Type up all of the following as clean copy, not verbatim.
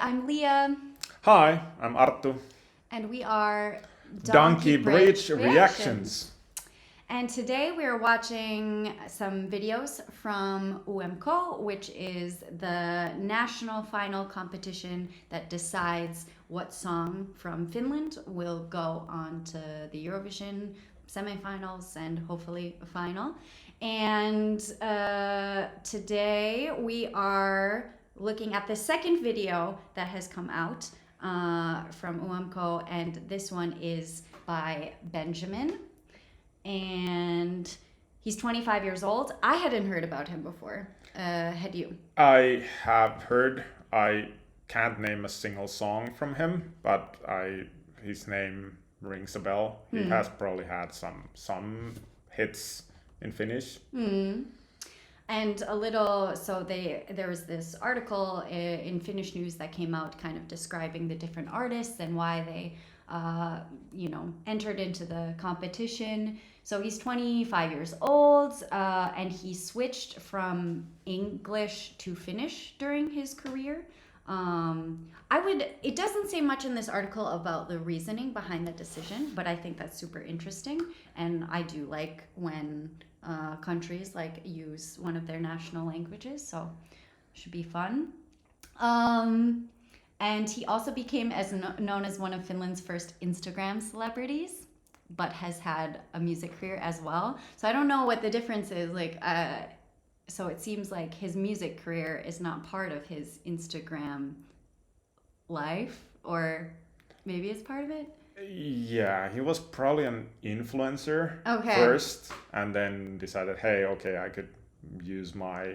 I'm Leah. Hi, I'm Arttu. And we are Donkey Bridge Reactions. And today we are watching some videos from UMK, which is the national final competition that decides what song from Finland will go on to the Eurovision semifinals and hopefully a final. And today we are looking at the second video that has come out from UMK, and this one is by Benjamin. And he's 25 years old. I hadn't heard about him before. Had you? I have heard. I can't name a single song from him, but his name rings a bell. He has probably had some hits in Finnish. And a little, so there was this article in Finnish news that came out kind of describing the different artists and why they entered into the competition. So he's 25 years old, and he switched from English to Finnish during his career. It doesn't say much in this article about the reasoning behind the decision, but I think that's super interesting. And I do like when countries use one of their national languages, so should be fun. And he also became known as one of Finland's first Instagram celebrities, but has had a music career as well. So I don't know what the difference is. So it seems like his music career is not part of his Instagram life, or maybe it's part of it. Yeah, he was probably an influencer first, and then decided, hey, okay, I could use my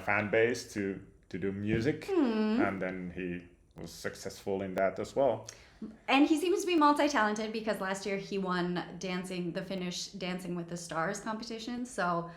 fan base to do music, and then he was successful in that as well. And he seems to be multi-talented because last year he won the Finnish Dancing with the Stars competition. So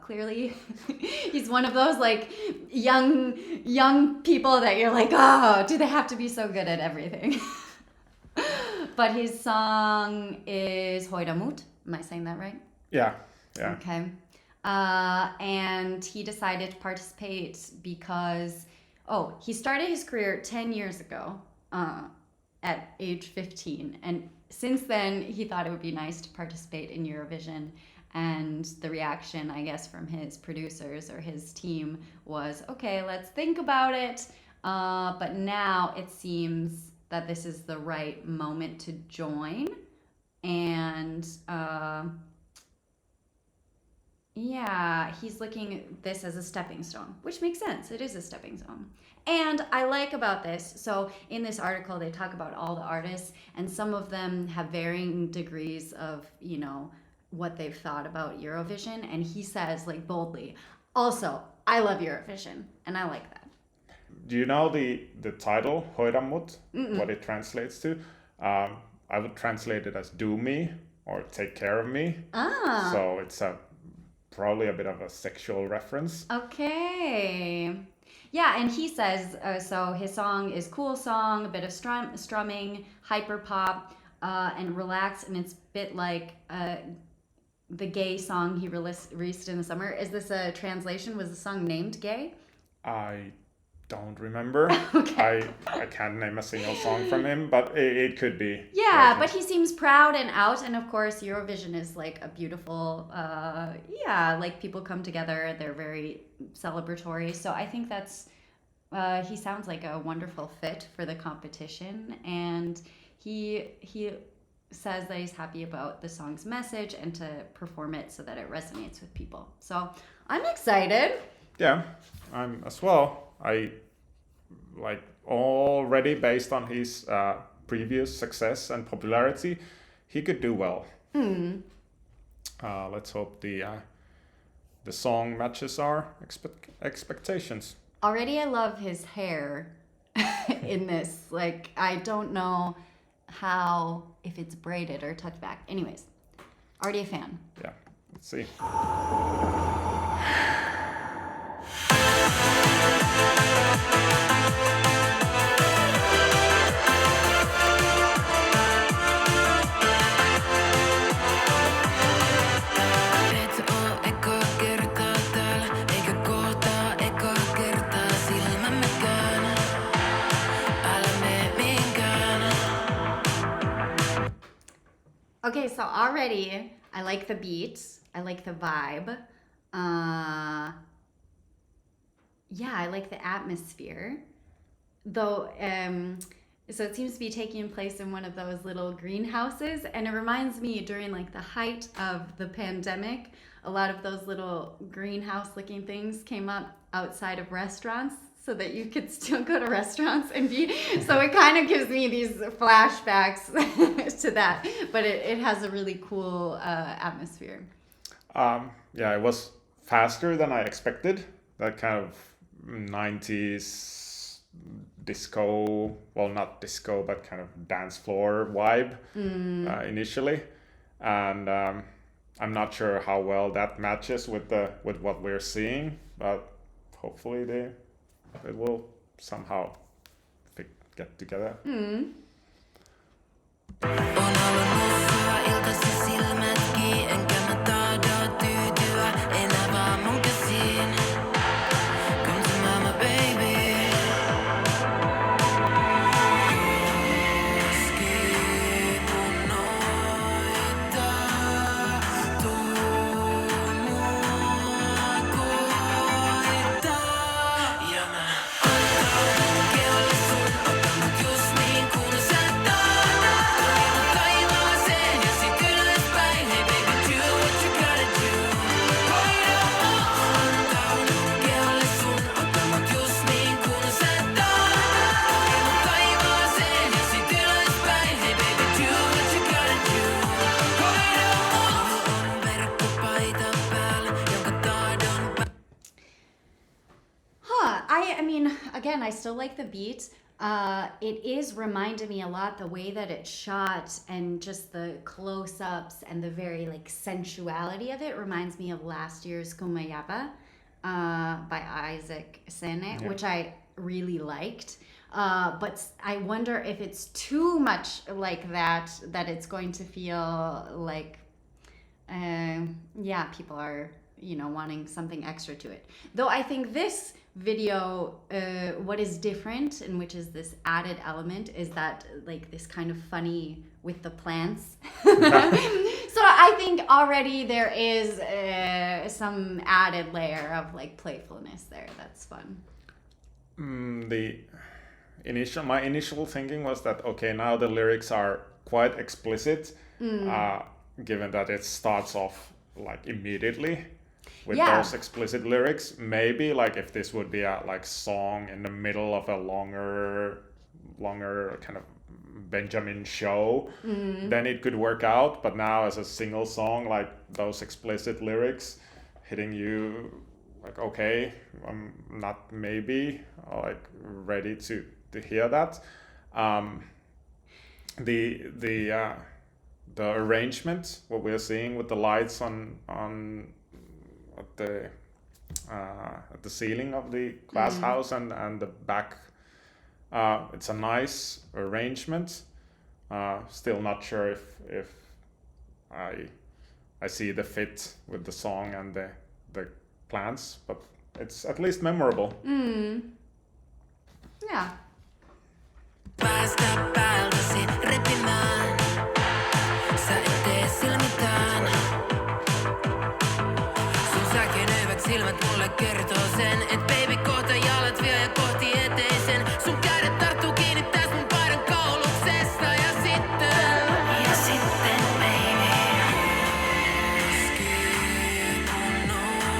clearly he's one of those young people that you're like, oh, do they have to be so good at everything? But his song is Hoida. Am I saying that right? Yeah. Okay. And he decided to participate because, he started his career 10 years ago at age 15. And since then, he thought it would be nice to participate in Eurovision. And the reaction, I guess, from his producers or his team was, okay, let's think about it. But now it seems that this is the right moment to join. And he's looking at this as a stepping stone, which makes sense. It is a stepping stone. And I like about this, so in this article, they talk about all the artists, and some of them have varying degrees of, what they've thought about Eurovision. And he says, boldly, also, I love Eurovision, and I like that. Do you know the title, Hoida mut, what it translates to? I would translate it as do me or take care of me. So it's probably a bit of a sexual reference. Okay. Yeah, and he says, so his song is cool song, a bit of strumming, hyper pop, and relaxed, and it's a bit like the gay song he released in the summer. Is this a translation? Was the song named Gay? I don't remember. Okay. I can't name a single song from him, but it could be. Yeah, but he seems proud and out, and of course Eurovision is a beautiful, people come together, they're very celebratory, so I think that's, he sounds like a wonderful fit for the competition, and he says that he's happy about the song's message and to perform it so that it resonates with people. So I'm excited. Yeah, I'm as well. I already based on his previous success and popularity, he could do well. Let's hope the song matches our expectations. Already I love his hair in this. I don't know if it's braided or tucked back. Anyways, already a fan. Yeah, let's see. Okay, so already I like the beat. I like the vibe. Yeah, I like the atmosphere. Though, so it seems to be taking place in one of those little greenhouses, and it reminds me during like the height of the pandemic, a lot of those little greenhouse-looking things came up outside of restaurants so that you could still go to restaurants and be. So it kind of gives me these flashbacks to that, but it has a really cool atmosphere. Yeah, it was faster than I expected. That kind of 90s disco, well, not disco, but kind of dance floor vibe initially. And I'm not sure how well that matches with what we're seeing, but hopefully it will somehow get together. Again, I still like the beat. It is reminding me a lot the way that it's shot and just the close-ups and the very like sensuality of it reminds me of last year's Kumayaba by Isaac Sene, which I really liked. But I wonder if it's too much like that it's going to feel like, people are, wanting something extra to it. Though I think this video, what is different and which is this added element is that like this kind of funny with the plants. So I think already there is some added layer of like playfulness there. That's fun. My initial thinking was that okay, now the lyrics are quite explicit, given that it starts off like immediately with those explicit lyrics. Maybe like if this would be a like song in the middle of a longer kind of Benjamin show, then it could work out. But now as a single song, like those explicit lyrics hitting you, like okay, I'm not maybe like ready to hear that. The arrangement, what we're seeing with the lights on at the ceiling of the glass house and the back, it's a nice arrangement. Still not sure if I see the fit with the song and the plants, but it's at least memorable. Yeah. Päästä päältäsi repimään, sä et tee sillä mitään. Sun säkenöivät silmät mulle kertoo sen, et baby kohta jalat vie ja kohti eteisen. Sun kädet tarttuu kiinni täs mun paidan kauluksesta ja sitten baby. Skipun noita,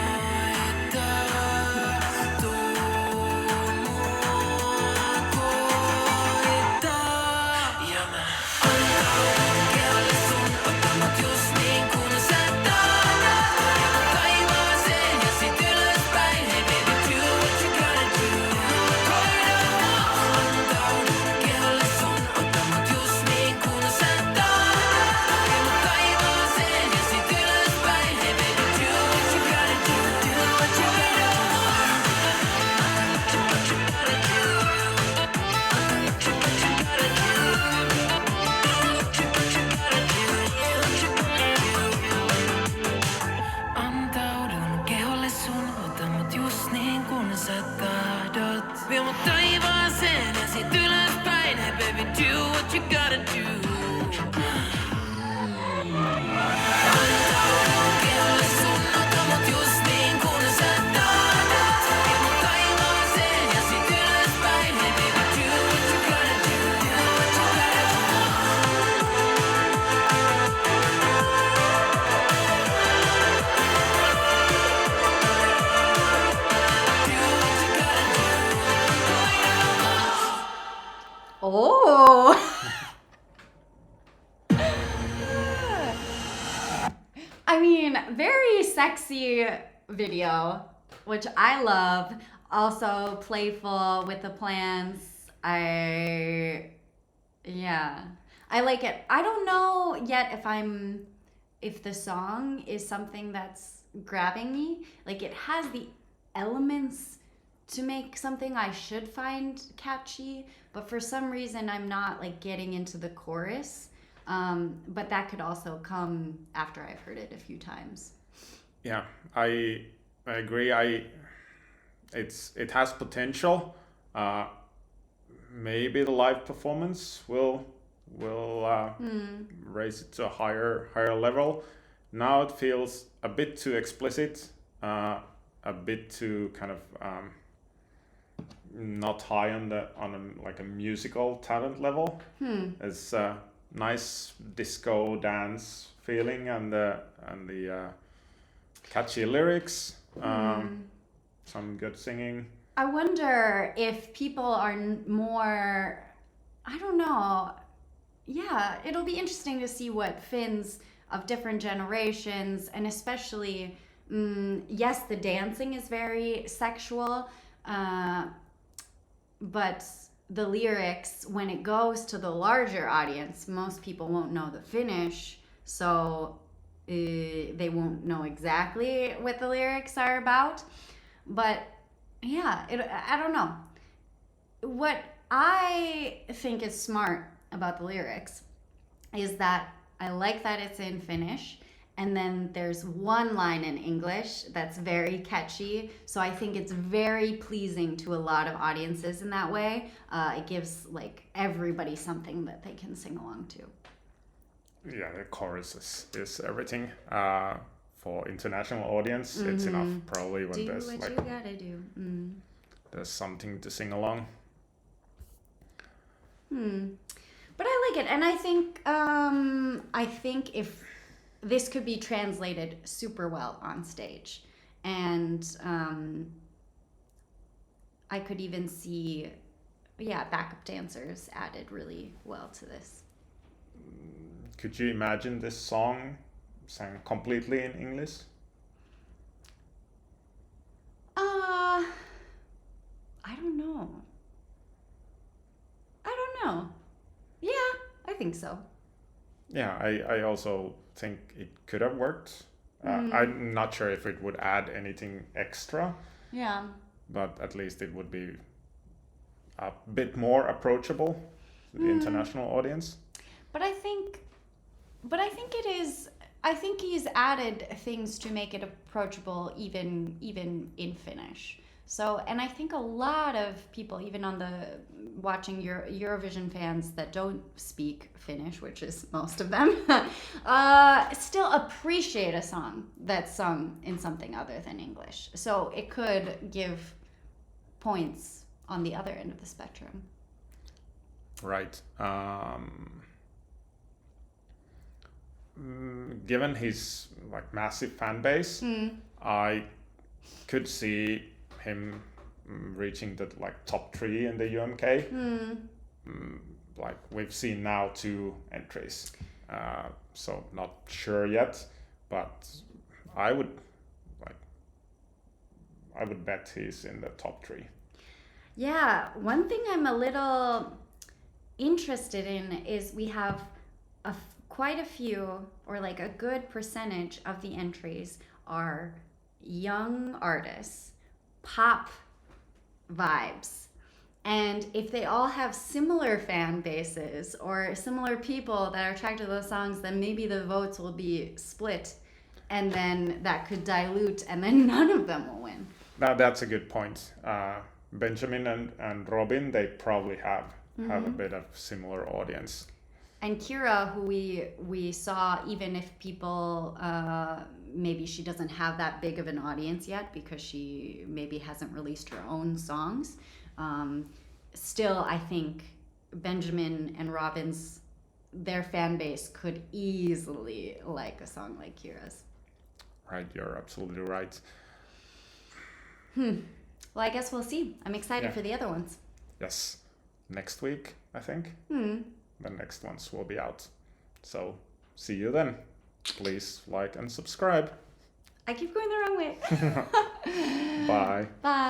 Oh. I mean, very sexy video, which I love. Also playful with the plants. Yeah, I like it. I don't know yet if the song is something that's grabbing me. Like, it has the elements to make something I should find catchy, but for some reason I'm not like getting into the chorus. But that could also come after I've heard it a few times. Yeah, I agree. It has potential. Maybe the live performance will raise it to a higher level. Now it feels a bit too explicit, a bit too kind of not high on like a musical talent level. It's a nice disco dance feeling and the catchy lyrics, some good singing. I wonder if people are more, I don't know. Yeah, it'll be interesting to see what Finns of different generations, and especially, yes, the dancing is very sexual, but the lyrics, when it goes to the larger audience, most people won't know the Finnish, so they won't know exactly what the lyrics are about. But yeah, I don't know. What I think is smart about the lyrics is that I like that it's in Finnish, and then there's one line in English that's very catchy. So I think it's very pleasing to a lot of audiences in that way. It gives like everybody something that they can sing along to. Yeah, the chorus is everything. For international audience, it's enough probably when do there's what like you gotta do. there's something to sing along. But I like it, and I think if this could be translated super well on stage, and I could even see, backup dancers added really well to this. Could you imagine this song sang completely in English? I don't know. Yeah, I think so. Yeah, I also think it could have worked. I'm not sure if it would add anything extra. Yeah. But at least it would be a bit more approachable to the international audience. But I think it is. I think he's added things to make it approachable, even in Finnish. So, and I think a lot of people, even on the watching Eurovision fans that don't speak Finnish, which is most of them, still appreciate a song that's sung in something other than English. So it could give points on the other end of the spectrum. Right. Given his like massive fan base, I could see him reaching the like top 3 in the UMK. Like we've seen now 2 entries, so not sure yet, but I would bet he's in the top 3. Yeah, one thing I'm a little interested in is we have quite a few, or like a good percentage of the entries are young artists, pop vibes. And if they all have similar fan bases or similar people that are attracted to those songs, then maybe the votes will be split, and then that could dilute, and then none of them will win. That's a good point. Benjamin and Robin, they probably have a bit of similar audience. And Kira, who we saw, even if people, maybe she doesn't have that big of an audience yet because she maybe hasn't released her own songs, still I think Benjamin and Robin's, their fan base could easily like a song like Kira's. Right, you're absolutely right. Well, I guess we'll see. I'm excited for the other ones. Yes. next week, I think. The next ones will be out. So see you then. Please like and subscribe. I keep going the wrong way. Bye. Bye.